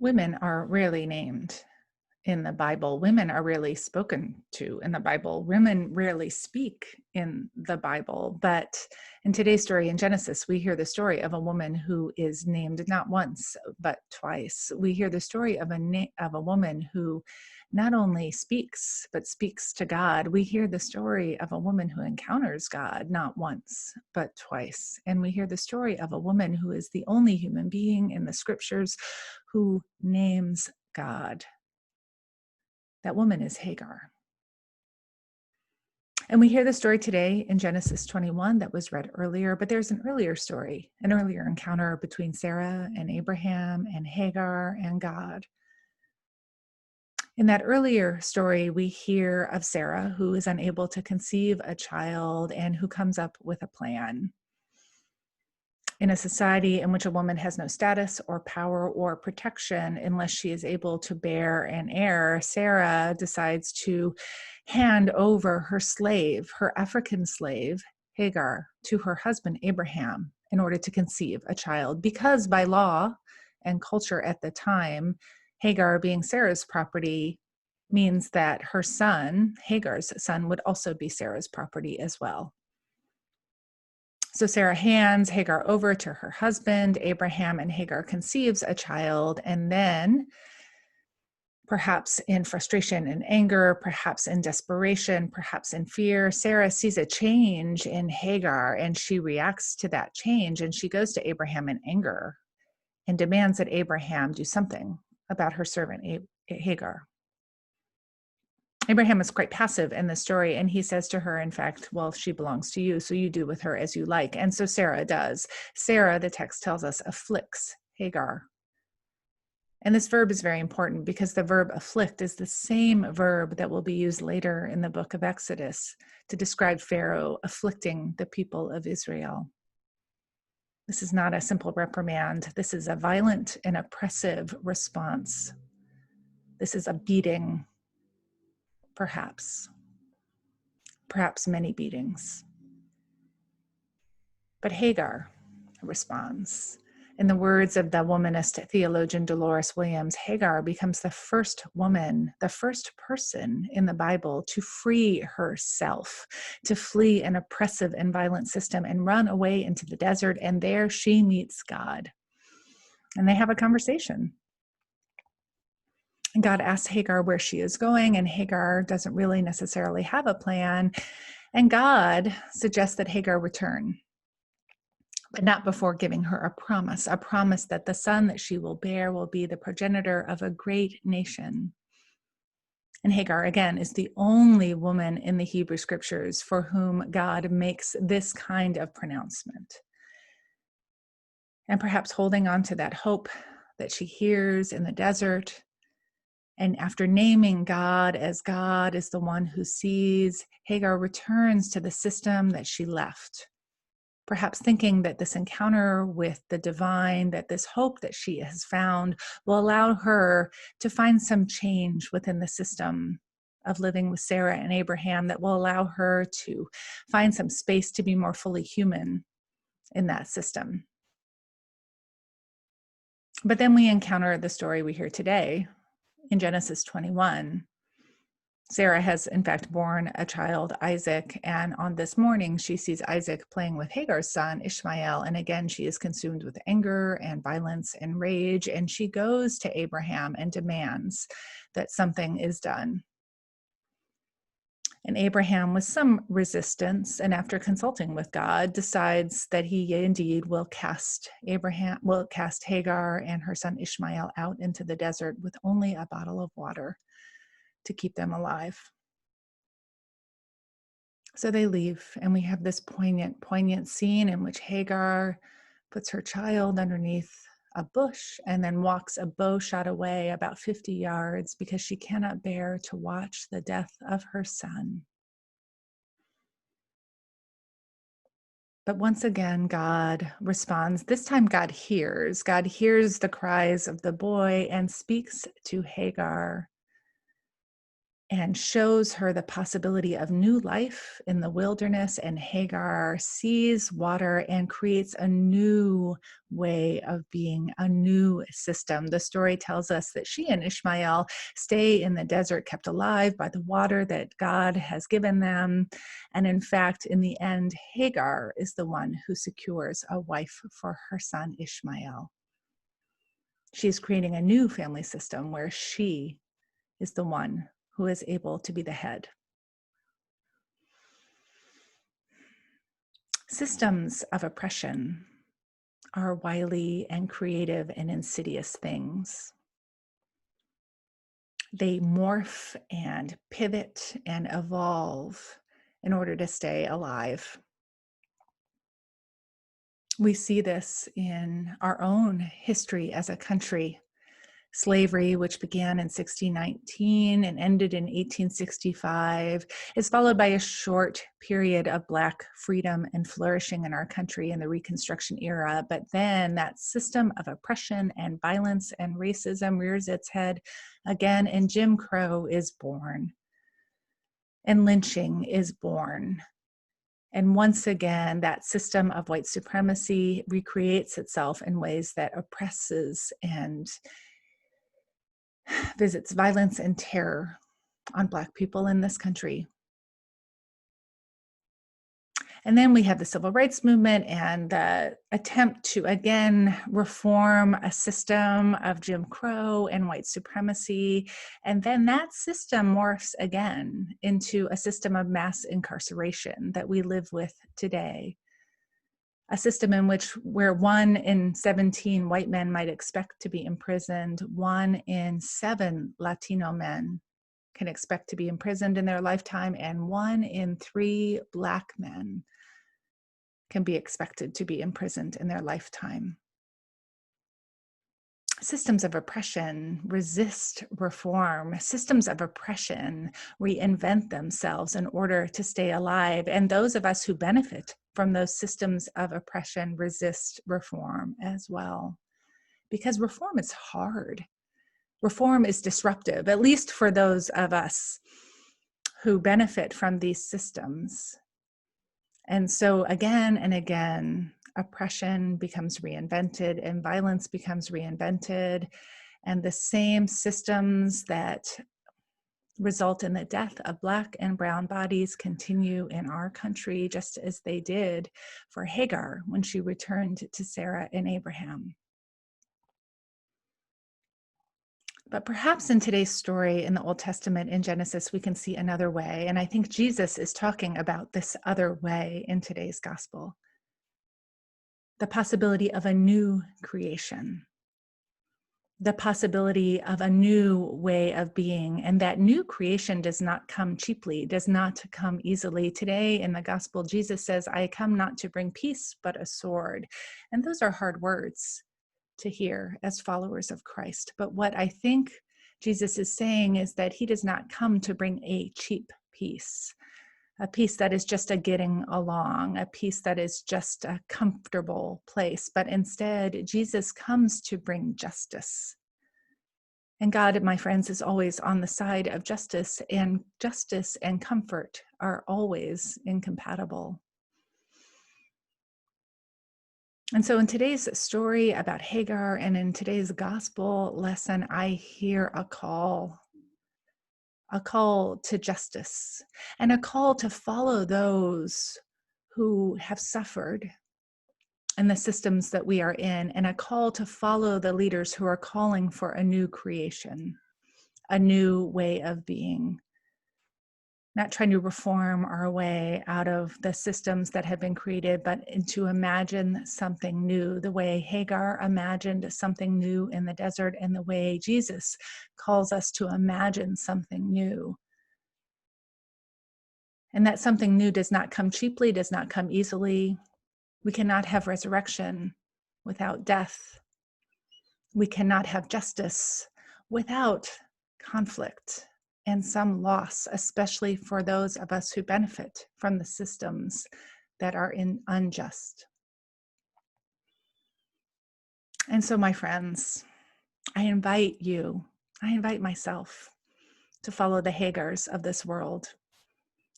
Women are rarely named in the Bible. Women are rarely spoken to in the Bible. Women rarely speak in the Bible. But in today's story in Genesis, we hear the story of a woman who is named not once, but twice. We hear the story of a woman who not only speaks, but speaks to God. We hear the story of a woman who encounters God not once, but twice. And we hear the story of a woman who is the only human being in the scriptures who names God. That woman is Hagar. And we hear the story today in Genesis 21 that was read earlier, but there's an earlier story, an earlier encounter between Sarah and Abraham and Hagar and God. In that earlier story, we hear of Sarah, who is unable to conceive a child and who comes up with a plan. In a society in which a woman has no status or power or protection unless she is able to bear an heir, Sarah decides to hand over her slave, her African slave, Hagar, to her husband, Abraham, in order to conceive a child. Because by law and culture at the time, Hagar being Sarah's property means that her son, Hagar's son, would also be Sarah's property as well. So Sarah hands Hagar over to her husband, Abraham, and Hagar conceives a child. And then, perhaps in frustration and anger, perhaps in desperation, perhaps in fear, Sarah sees a change in Hagar and she reacts to that change. And she goes to Abraham in anger and demands that Abraham do something about her servant Hagar. Abraham is quite passive in the story, and he says to her, in fact, well, she belongs to you, so you do with her as you like. And so Sarah does. Sarah, the text tells us, afflicts Hagar. And this verb is very important because the verb afflict is the same verb that will be used later in the book of Exodus to describe Pharaoh afflicting the people of Israel. This is not a simple reprimand. This is a violent and oppressive response. This is a beating. Perhaps many beatings. But Hagar responds. In the words of the womanist theologian Dolores Williams, Hagar becomes the first woman, the first person in the Bible to free herself, to flee an oppressive and violent system and run away into the desert. And there she meets God. And they have a conversation. And God asks Hagar where she is going, and Hagar doesn't really necessarily have a plan. And God suggests that Hagar return, but not before giving her a promise that the son that she will bear will be the progenitor of a great nation. And Hagar, again, is the only woman in the Hebrew scriptures for whom God makes this kind of pronouncement. And perhaps holding on to that hope that she hears in the desert, and after naming God as God is the one who sees, Hagar returns to the system that she left, perhaps thinking that this encounter with the divine, that this hope that she has found will allow her to find some change within the system of living with Sarah and Abraham, that will allow her to find some space to be more fully human in that system. But then we encounter the story we hear today in Genesis 21. Sarah has, in fact, born a child, Isaac, and on this morning, she sees Isaac playing with Hagar's son, Ishmael, and again, she is consumed with anger and violence and rage, and she goes to Abraham and demands that something is done. And Abraham, with some resistance, and after consulting with God, decides that he indeed will cast Hagar and her son Ishmael out into the desert with only a bottle of water to keep them alive. So they leave, and we have this poignant scene in which Hagar puts her child underneath a bush and then walks a bow shot away about 50 yards because she cannot bear to watch the death of her son. But once again, God responds. This time God hears. God hears the cries of the boy and speaks to Hagar. and shows her the possibility of new life in the wilderness. And Hagar sees water and creates a new way of being, a new system. The story tells us that she and Ishmael stay in the desert, kept alive by the water that God has given them. And in fact, in the end, Hagar is the one who secures a wife for her son Ishmael. She's creating a new family system where she is the one who is able to be the head. Systems of oppression are wily and creative and insidious things. They morph and pivot and evolve in order to stay alive. We see this in our own history as a country. Slavery, which began in 1619 and ended in 1865, is followed by a short period of Black freedom and flourishing in our country in the Reconstruction era. But then that system of oppression and violence and racism rears its head again, and Jim Crow is born, and lynching is born. And once again, that system of white supremacy recreates itself in ways that oppresses and visits violence and terror on Black people in this country. And then we have the civil rights movement and the attempt to, again, reform a system of Jim Crow and white supremacy. And then that system morphs again into a system of mass incarceration that we live with today. A system in which where 1 in 17 white men might expect to be imprisoned, 1 in 7 Latino men can expect to be imprisoned in their lifetime, and 1 in 3 Black men can be expected to be imprisoned in their lifetime. Systems of oppression resist reform. Systems of oppression reinvent themselves in order to stay alive. And those of us who benefit from those systems of oppression resist reform as well. Because reform is hard. Reform is disruptive, at least for those of us who benefit from these systems. And so again and again, oppression becomes reinvented and violence becomes reinvented. And the same systems that result in the death of Black and brown bodies continue in our country, just as they did for Hagar when she returned to Sarah and Abraham. But perhaps in today's story in the Old Testament in Genesis, we can see another way. And I think Jesus is talking about this other way in today's gospel. The possibility of a new creation. The possibility of a new way of being. And that new creation does not come cheaply, does not come easily. Today in the gospel, Jesus says, I come not to bring peace, but a sword. And those are hard words to hear as followers of Christ. But what I think Jesus is saying is that he does not come to bring a cheap peace, a peace that is just a getting along, a peace that is just a comfortable place. But instead, Jesus comes to bring justice. And God, my friends, is always on the side of justice and comfort are always incompatible. And so in today's story about Hagar and in today's gospel lesson, I hear a call to justice and a call to follow those who have suffered in the systems that we are in, and a call to follow the leaders who are calling for a new creation, a new way of being. Not trying to reform our way out of the systems that have been created, but to imagine something new, the way Hagar imagined something new in the desert, and the way Jesus calls us to imagine something new. And that something new does not come cheaply, does not come easily. We cannot have resurrection without death. We cannot have justice without conflict and some loss, especially for those of us who benefit from the systems that are unjust. And so, my friends, I invite myself to follow the Hagars of this world,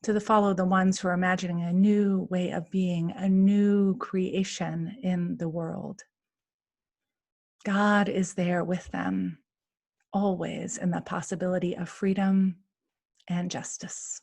to follow the ones who are imagining a new way of being, a new creation in the world. God is there with them, always in the possibility of freedom and justice.